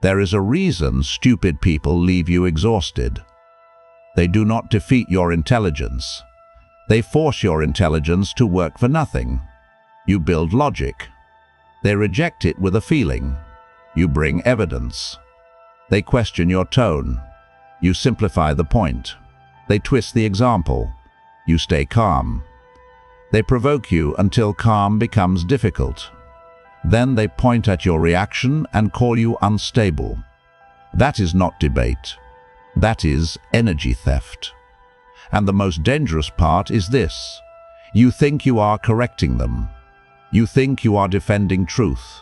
There is a reason stupid people leave you exhausted. They do not defeat your intelligence. They force your intelligence to work for nothing. You build logic. They reject it with a feeling. You bring evidence. They question your tone. You simplify the point. They twist the example. You stay calm. They provoke you until calm becomes difficult. Then they point at your reaction and call you unstable. That is not debate. That is energy theft. And the most dangerous part is this: you think you are correcting them. You think you are defending truth.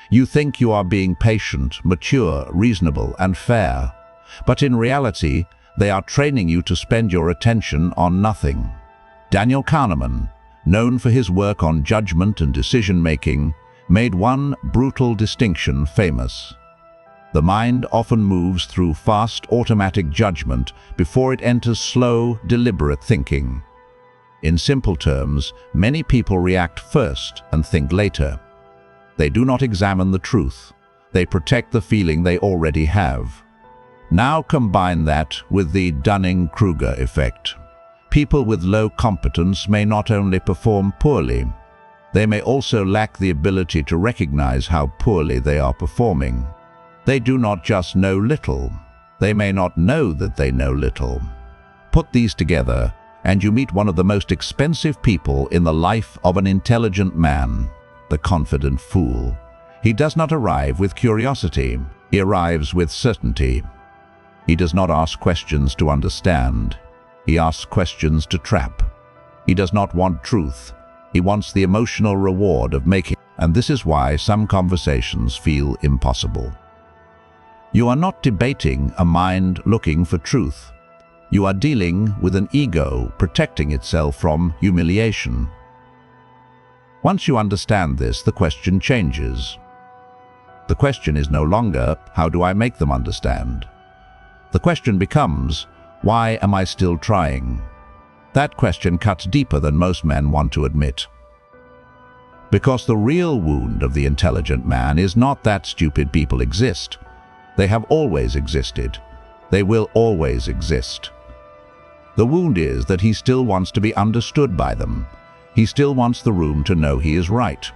You think you are being patient, mature, reasonable, and fair. But in reality, they are training you to spend your attention on nothing. Daniel Kahneman, known for his work on judgment and decision-making, made one brutal distinction famous. The mind often moves through fast, automatic judgment before it enters slow, deliberate thinking. In simple terms, many people react first and think later. They do not examine the truth. They protect the feeling they already have. Now combine that with the Dunning-Kruger effect. People with low competence may not only perform poorly, they may also lack the ability to recognize how poorly they are performing. They do not just know little. They may not know that they know little. Put these together, and you meet one of the most expensive people in the life of an intelligent man, the confident fool. He does not arrive with curiosity. He arrives with certainty. He does not ask questions to understand. He asks questions to trap. He does not want truth. He wants the emotional reward of making, and this is why some conversations feel impossible. You are not debating a mind looking for truth. You are dealing with an ego protecting itself from humiliation. Once you understand this, the question changes. The question is no longer, how do I make them understand? The question becomes, why am I still trying? That question cuts deeper than most men want to admit. Because the real wound of the intelligent man is not that stupid people exist. They have always existed. They will always exist. The wound is that he still wants to be understood by them. He still wants the room to know he is right.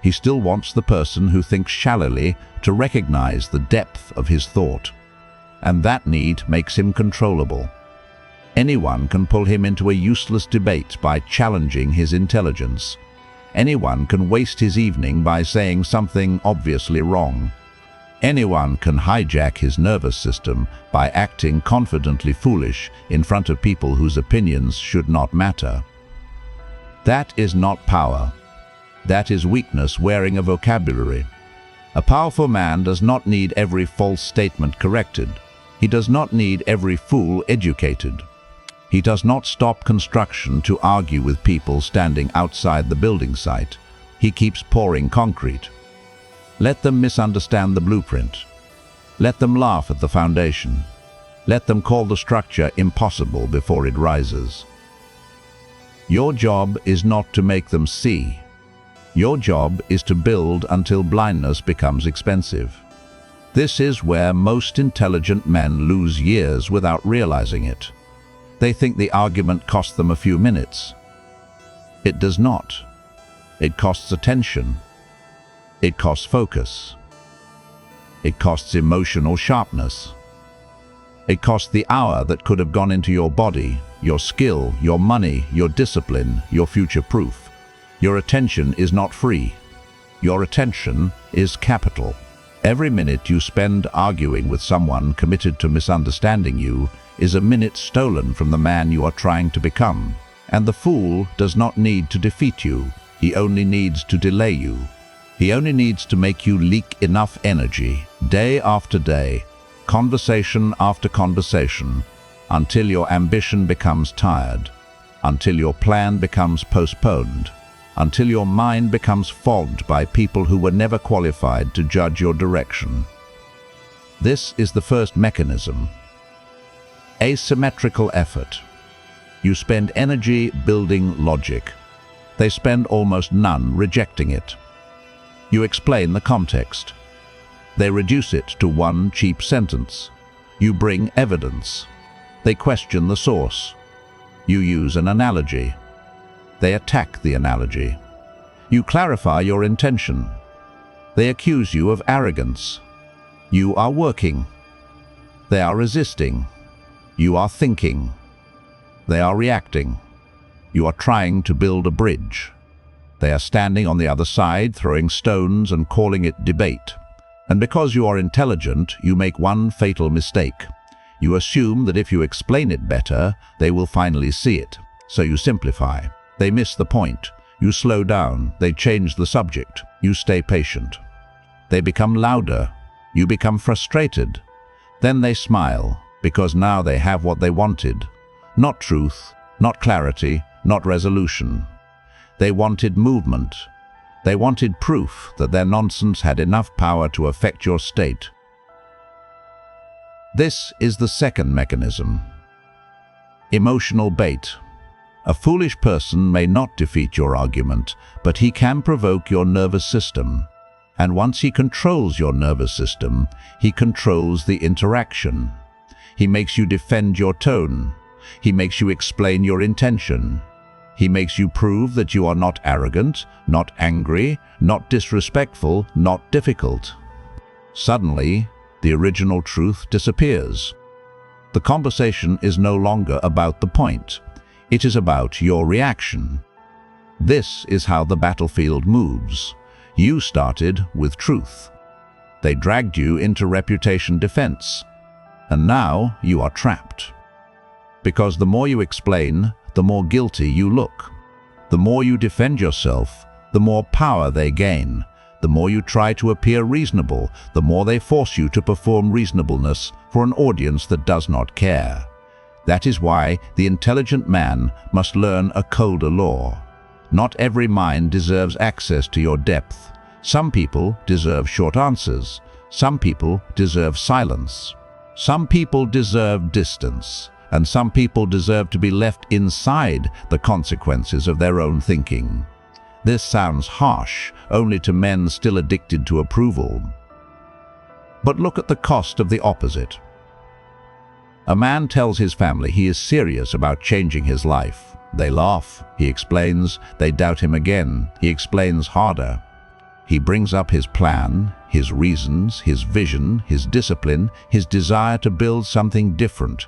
He still wants the person who thinks shallowly to recognize the depth of his thought. And that need makes him controllable. Anyone can pull him into a useless debate by challenging his intelligence. Anyone can waste his evening by saying something obviously wrong. Anyone can hijack his nervous system by acting confidently foolish in front of people whose opinions should not matter. That is not power. That is weakness wearing a vocabulary. A powerful man does not need every false statement corrected. He does not need every fool educated. He does not stop construction to argue with people standing outside the building site. He keeps pouring concrete. Let them misunderstand the blueprint. Let them laugh at the foundation. Let them call the structure impossible before it rises. Your job is not to make them see. Your job is to build until blindness becomes expensive. This is where most intelligent men lose years without realizing it. They think the argument costs them a few minutes. It does not. It costs attention. It costs focus. It costs emotional sharpness. It costs the hour that could have gone into your body, your skill, your money, your discipline, your future proof. Your attention is not free. Your attention is capital. Every minute you spend arguing with someone committed to misunderstanding you is a minute stolen from the man you are trying to become. And the fool does not need to defeat you. He only needs to delay you. He only needs to make you leak enough energy, day after day, conversation after conversation, until your ambition becomes tired, until your plan becomes postponed, until your mind becomes fogged by people who were never qualified to judge your direction. This is the first mechanism. Asymmetrical effort. You spend energy building logic. They spend almost none rejecting it. You explain the context. They reduce it to one cheap sentence. You bring evidence. They question the source. You use an analogy. They attack the analogy. You clarify your intention. They accuse you of arrogance. You are working. They are resisting. You are thinking. They are reacting. You are trying to build a bridge. They are standing on the other side, throwing stones and calling it debate. And because you are intelligent, you make one fatal mistake. You assume that if you explain it better, they will finally see it. So you simplify. They miss the point. You slow down. They change the subject. You stay patient. They become louder. You become frustrated. Then they smile, because now they have what they wanted. Not truth, not clarity, not resolution. They wanted movement. They wanted proof that their nonsense had enough power to affect your state. This is the second mechanism. Emotional bait. A foolish person may not defeat your argument, but he can provoke your nervous system. And once he controls your nervous system, he controls the interaction. He makes you defend your tone. He makes you explain your intention. He makes you prove that you are not arrogant, not angry, not disrespectful, not difficult. Suddenly, the original truth disappears. The conversation is no longer about the point. It is about your reaction. This is how the battlefield moves. You started with truth. They dragged you into reputation defense. And now you are trapped. Because the more you explain, the more guilty you look. The more you defend yourself, the more power they gain. The more you try to appear reasonable, the more they force you to perform reasonableness for an audience that does not care. That is why the intelligent man must learn a colder law. Not every mind deserves access to your depth. Some people deserve short answers. Some people deserve silence. Some people deserve distance. And some people deserve to be left inside the consequences of their own thinking. This sounds harsh, only to men still addicted to approval. But look at the cost of the opposite. A man tells his family he is serious about changing his life. They laugh, he explains. They doubt him again, he explains harder. He brings up his plan, his reasons, his vision, his discipline, his desire to build something different.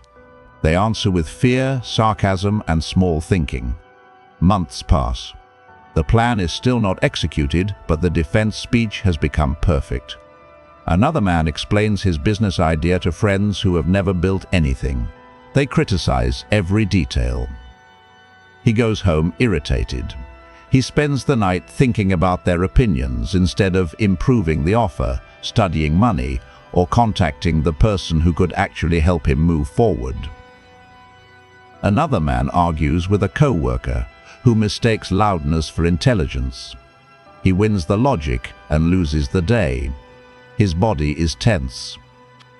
They answer with fear, sarcasm, and small thinking. Months pass. The plan is still not executed, but the defense speech has become perfect. Another man explains his business idea to friends who have never built anything. They criticize every detail. He goes home irritated. He spends the night thinking about their opinions instead of improving the offer, studying money, or contacting the person who could actually help him move forward. Another man argues with a co-worker who mistakes loudness for intelligence. He wins the logic and loses the day. His body is tense.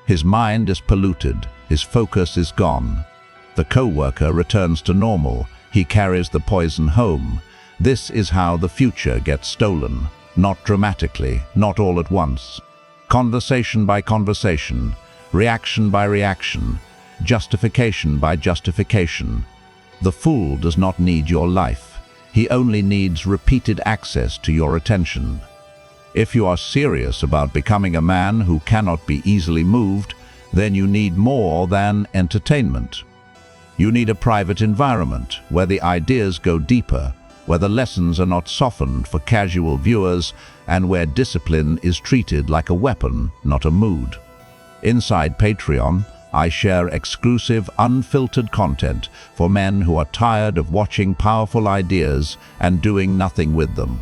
His mind is polluted. His focus is gone. The co-worker returns to normal. He carries the poison home. This is how the future gets stolen. Not dramatically, not all at once. Conversation by conversation, reaction by reaction, justification by justification. The fool does not need your life. He only needs repeated access to your attention. If you are serious about becoming a man who cannot be easily moved, then you need more than entertainment. You need a private environment where the ideas go deeper, where the lessons are not softened for casual viewers, and where discipline is treated like a weapon, not a mood. Inside Patreon, I share exclusive, unfiltered content for men who are tired of watching powerful ideas and doing nothing with them.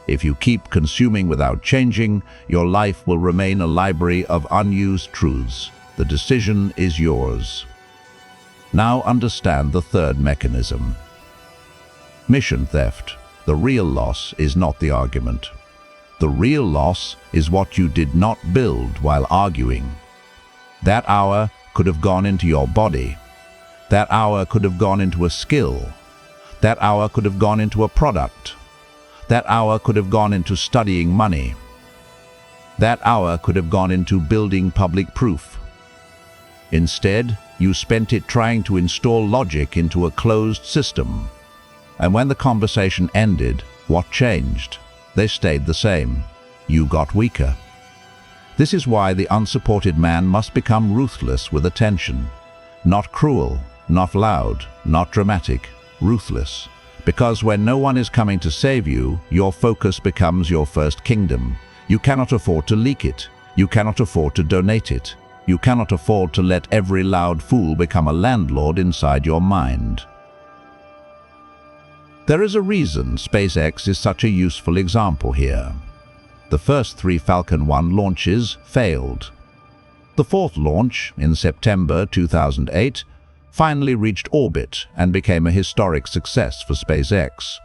If you keep consuming without changing, your life will remain a library of unused truths. The decision is yours. Now understand the third mechanism. Mission theft. The real loss is not the argument. The real loss is what you did not build while arguing. That hour could have gone into your body. That hour could have gone into a skill. That hour could have gone into a product. That hour could have gone into studying money. That hour could have gone into building public proof. Instead, you spent it trying to install logic into a closed system. And when the conversation ended, what changed? They stayed the same. You got weaker. This is why the unsupported man must become ruthless with attention. Not cruel, not loud, not dramatic, ruthless. Because when no one is coming to save you, your focus becomes your first kingdom. You cannot afford to leak it. You cannot afford to donate it. You cannot afford to let every loud fool become a landlord inside your mind. There is a reason SpaceX is such a useful example here. The first 3 Falcon 1 launches failed. The 4th launch, in September 2008, finally reached orbit and became a historic success for SpaceX.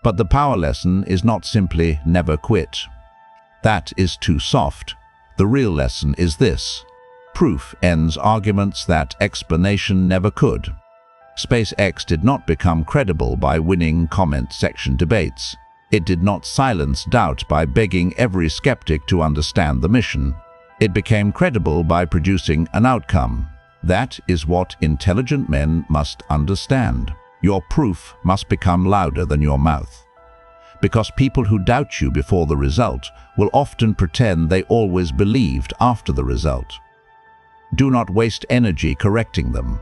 But the power lesson is not simply never quit. That is too soft. The real lesson is this: proof ends arguments that explanation never could. SpaceX did not become credible by winning comment section debates. It did not silence doubt by begging every skeptic to understand the mission. It became credible by producing an outcome. That is what intelligent men must understand. Your proof must become louder than your mouth. Because people who doubt you before the result will often pretend they always believed after the result. Do not waste energy correcting them.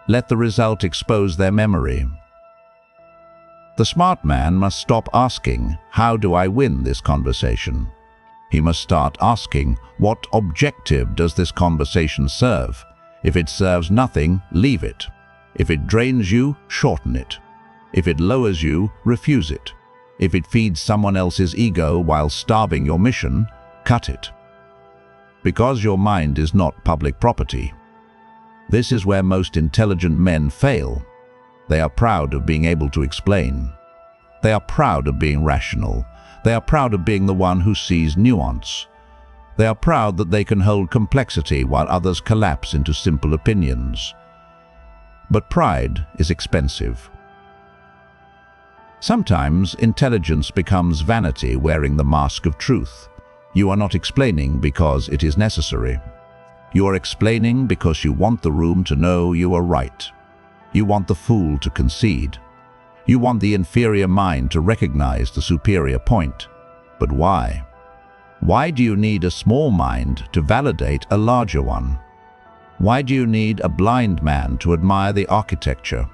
Let the result expose their memory. The smart man must stop asking, "How do I win this conversation?" He must start asking, "What objective does this conversation serve?" If it serves nothing, leave it. If it drains you, shorten it. If it lowers you, refuse it. If it feeds someone else's ego while starving your mission, cut it. Because your mind is not public property. This is where most intelligent men fail. They are proud of being able to explain. They are proud of being rational. They are proud of being the one who sees nuance. They are proud that they can hold complexity while others collapse into simple opinions. But pride is expensive. Sometimes intelligence becomes vanity wearing the mask of truth. You are not explaining because it is necessary. You are explaining because you want the room to know you are right. You want the fool to concede. You want the inferior mind to recognize the superior point. But why? Why do you need a small mind to validate a larger one? Why do you need a blind man to admire the architecture?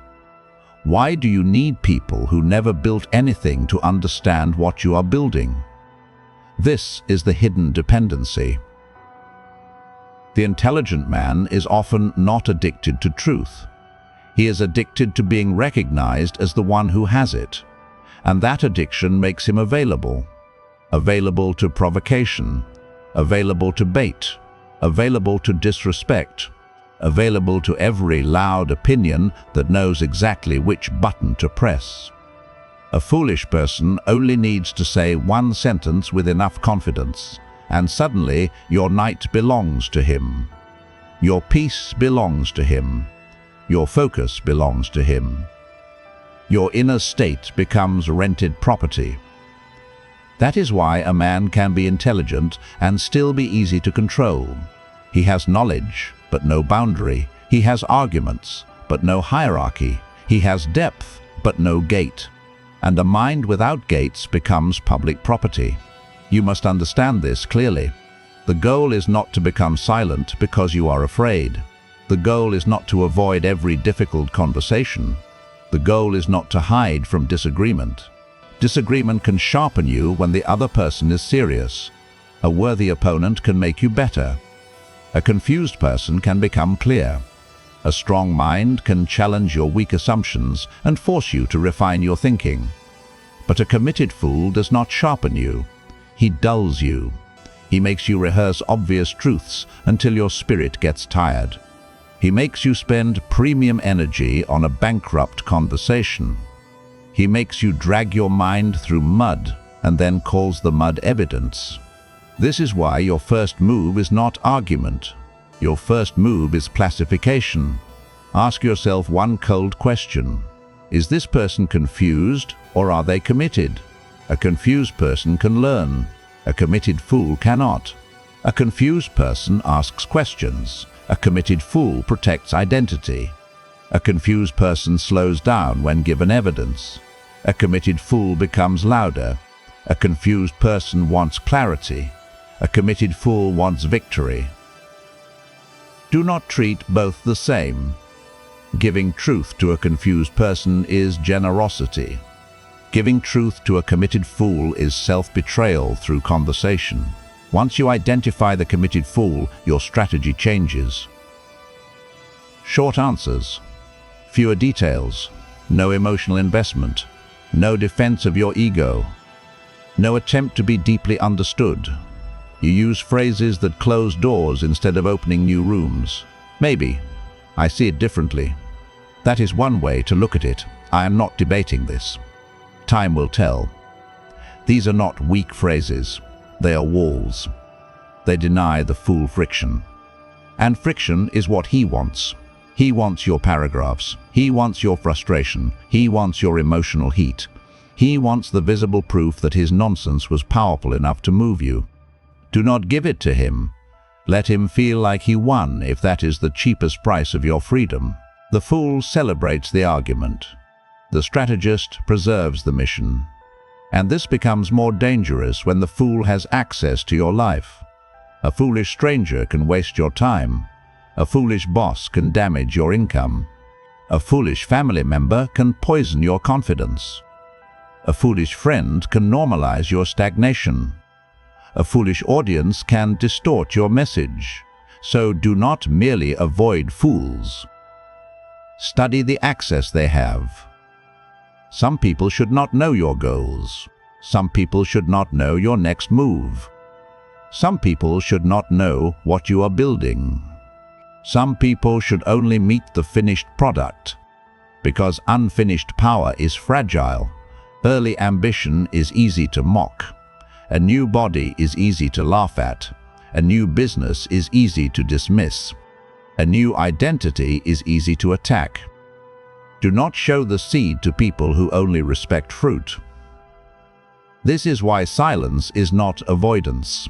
Why do you need people who never built anything to understand what you are building? This is the hidden dependency. The intelligent man is often not addicted to truth. He is addicted to being recognized as the one who has it. And that addiction makes him available. Available to provocation, available to bait, available to disrespect, available to every loud opinion that knows exactly which button to press. A foolish person only needs to say one sentence with enough confidence, and suddenly your night belongs to him. Your peace belongs to him. Your focus belongs to him. Your inner state becomes rented property. That is why a man can be intelligent and still be easy to control. He has knowledge, but no boundary. He has arguments, but no hierarchy. He has depth, but no gate. And a mind without gates becomes public property. You must understand this clearly. The goal is not to become silent because you are afraid. The goal is not to avoid every difficult conversation. The goal is not to hide from disagreement. Disagreement can sharpen you when the other person is serious. A worthy opponent can make you better. A confused person can become clear. A strong mind can challenge your weak assumptions and force you to refine your thinking. But a committed fool does not sharpen you. He dulls you. He makes you rehearse obvious truths until your spirit gets tired. He makes you spend premium energy on a bankrupt conversation. He makes you drag your mind through mud and then calls the mud evidence. This is why your first move is not argument. Your first move is classification. Ask yourself one cold question. Is this person confused or are they committed? A confused person can learn. A committed fool cannot. A confused person asks questions. A committed fool protects identity. A confused person slows down when given evidence. A committed fool becomes louder. A confused person wants clarity. A committed fool wants victory. Do not treat both the same. Giving truth to a confused person is generosity. Giving truth to a committed fool is self-betrayal through conversation. Once you identify the committed fool, your strategy changes. Short answers. Fewer details. No emotional investment. No defense of your ego. No attempt to be deeply understood. You use phrases that close doors instead of opening new rooms. Maybe. I see it differently. That is one way to look at it. I am not debating this. Time will tell. These are not weak phrases. They are walls. They deny the fool friction. And friction is what he wants. He wants your paragraphs. He wants your frustration. He wants your emotional heat. He wants the visible proof that his nonsense was powerful enough to move you. Do not give it to him. Let him feel like he won if that is the cheapest price of your freedom. The fool celebrates the argument. The strategist preserves the mission. And this becomes more dangerous when the fool has access to your life. A foolish stranger can waste your time. A foolish boss can damage your income. A foolish family member can poison your confidence. A foolish friend can normalize your stagnation. A foolish audience can distort your message. So do not merely avoid fools. Study the access they have. Some people should not know your goals. Some people should not know your next move. Some people should not know what you are building. Some people should only meet the finished product. Because unfinished power is fragile. Early ambition is easy to mock. A new body is easy to laugh at. A new business is easy to dismiss. A new identity is easy to attack. Do not show the seed to people who only respect fruit. This is why silence is not avoidance.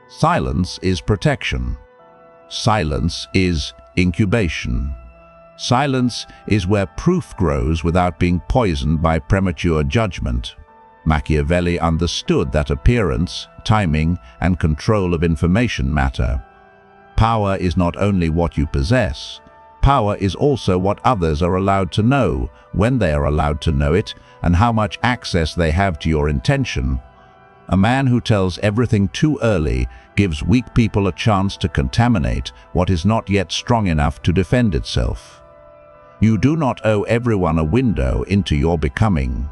Silence is protection. Silence is incubation. Silence is where proof grows without being poisoned by premature judgment. Machiavelli understood that appearance, timing, and control of information matter. Power is not only what you possess. Power is also what others are allowed to know, when they are allowed to know it, and how much access they have to your intention. A man who tells everything too early gives weak people a chance to contaminate what is not yet strong enough to defend itself. You do not owe everyone a window into your becoming.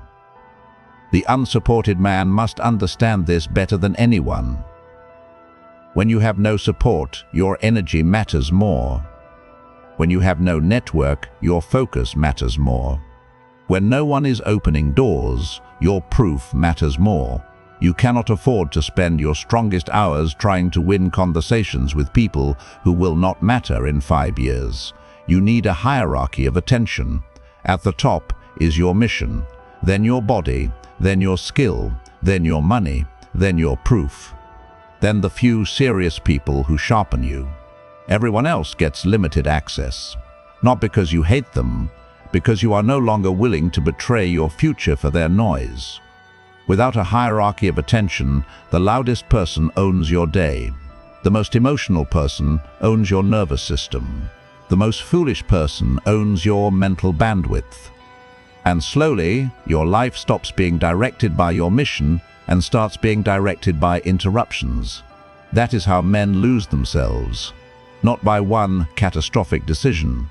The unsupported man must understand this better than anyone. When you have no support, your energy matters more. When you have no network, your focus matters more. When no one is opening doors, your proof matters more. You cannot afford to spend your strongest hours trying to win conversations with people who will not matter in 5 years. You need a hierarchy of attention. At the top is your mission, then your body, then your skill, then your money, then your proof. Then the few serious people who sharpen you. Everyone else gets limited access. Not because you hate them, because you are no longer willing to betray your future for their noise. Without a hierarchy of attention, the loudest person owns your day. The most emotional person owns your nervous system. The most foolish person owns your mental bandwidth. And slowly, your life stops being directed by your mission and starts being directed by interruptions. That is how men lose themselves. Not by one catastrophic decision,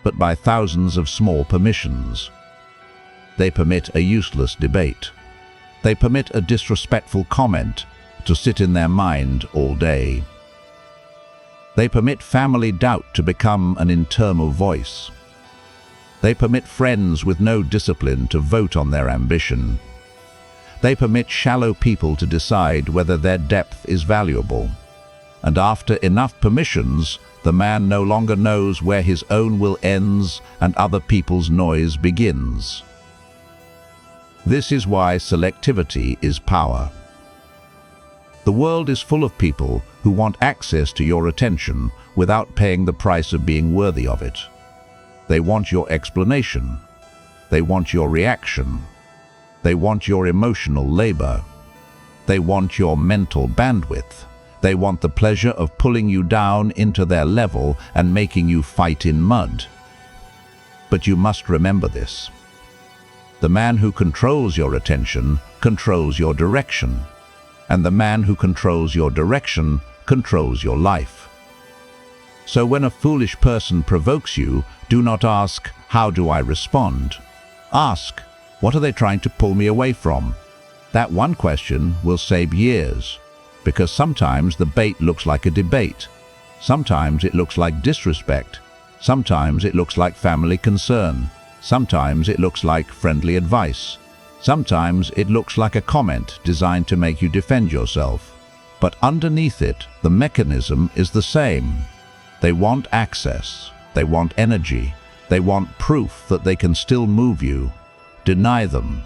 but by thousands of small permissions. They permit a useless debate. They permit a disrespectful comment to sit in their mind all day. They permit family doubt to become an internal voice. They permit friends with no discipline to vote on their ambition. They permit shallow people to decide whether their depth is valuable. And after enough permissions, the man no longer knows where his own will ends and other people's noise begins. This is why selectivity is power. The world is full of people who want access to your attention without paying the price of being worthy of it. They want your explanation. They want your reaction. They want your emotional labor. They want your mental bandwidth. They want the pleasure of pulling you down into their level and making you fight in mud. But you must remember this. The man who controls your attention controls your direction, and the man who controls your direction controls your life. So when a foolish person provokes you, do not ask, "How do I respond?" Ask, "What are they trying to pull me away from?" That one question will save years, because sometimes the bait looks like a debate. Sometimes it looks like disrespect. Sometimes it looks like family concern. Sometimes it looks like friendly advice. Sometimes it looks like a comment designed to make you defend yourself. But underneath it, the mechanism is the same. They want access. They want energy. They want proof that they can still move you. Deny them.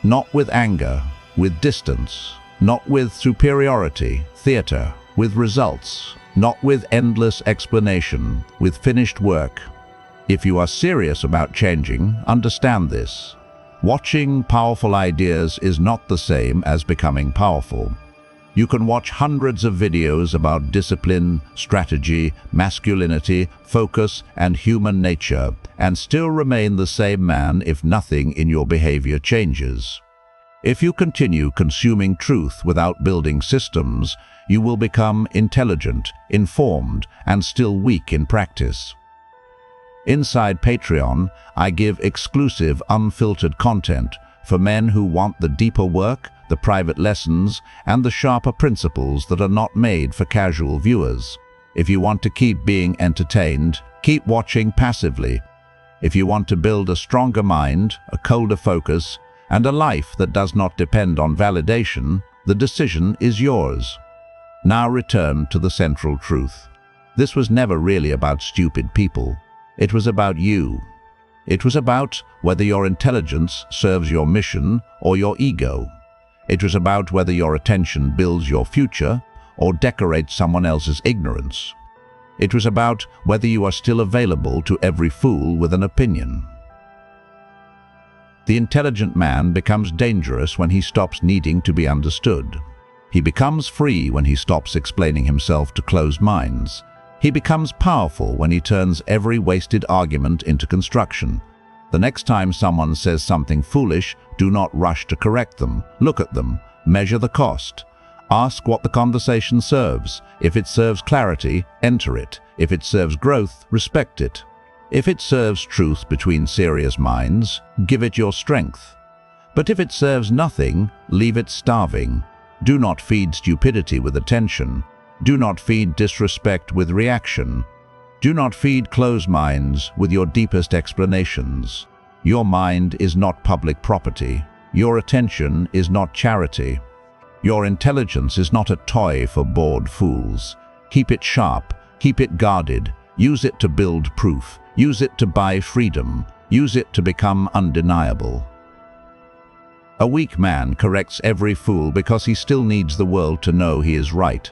Not with anger, with distance. Not with superiority, theater, with results. Not with endless explanation, with finished work. If you are serious about changing, understand this. Watching powerful ideas is not the same as becoming powerful. You can watch hundreds of videos about discipline, strategy, masculinity, focus, and human nature, and still remain the same man if nothing in your behavior changes. If you continue consuming truth without building systems, you will become intelligent, informed, and still weak in practice. Inside Patreon, I give exclusive, unfiltered content for men who want the deeper work, the private lessons, and the sharper principles that are not made for casual viewers. If you want to keep being entertained, keep watching passively. If you want to build a stronger mind, a colder focus, and a life that does not depend on validation, the decision is yours. Now return to the central truth. This was never really about stupid people. It was about you. It was about whether your intelligence serves your mission or your ego. It was about whether your attention builds your future or decorates someone else's ignorance. It was about whether you are still available to every fool with an opinion. The intelligent man becomes dangerous when he stops needing to be understood. He becomes free when he stops explaining himself to closed minds. He becomes powerful when he turns every wasted argument into construction. The next time someone says something foolish, do not rush to correct them. Look at them. Measure the cost. Ask what the conversation serves. If it serves clarity, enter it. If it serves growth, respect it. If it serves truth between serious minds, give it your strength. But if it serves nothing, leave it starving. Do not feed stupidity with attention. Do not feed disrespect with reaction. Do not feed closed minds with your deepest explanations. Your mind is not public property. Your attention is not charity. Your intelligence is not a toy for bored fools. Keep it sharp. Keep it guarded. Use it to build proof. Use it to buy freedom. Use it to become undeniable. A weak man corrects every fool because he still needs the world to know he is right.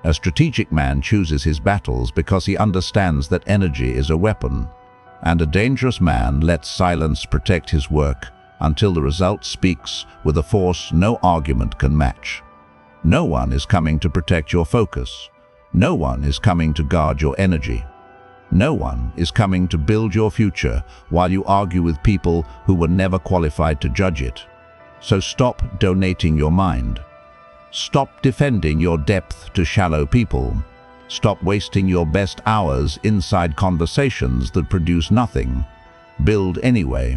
A strategic man chooses his battles because he understands that energy is a weapon. And a dangerous man lets silence protect his work until the result speaks with a force no argument can match. No one is coming to protect your focus. No one is coming to guard your energy. No one is coming to build your future while you argue with people who were never qualified to judge it. So stop donating your mind. Stop defending your depth to shallow people. Stop wasting your best hours inside conversations that produce nothing. Build anyway.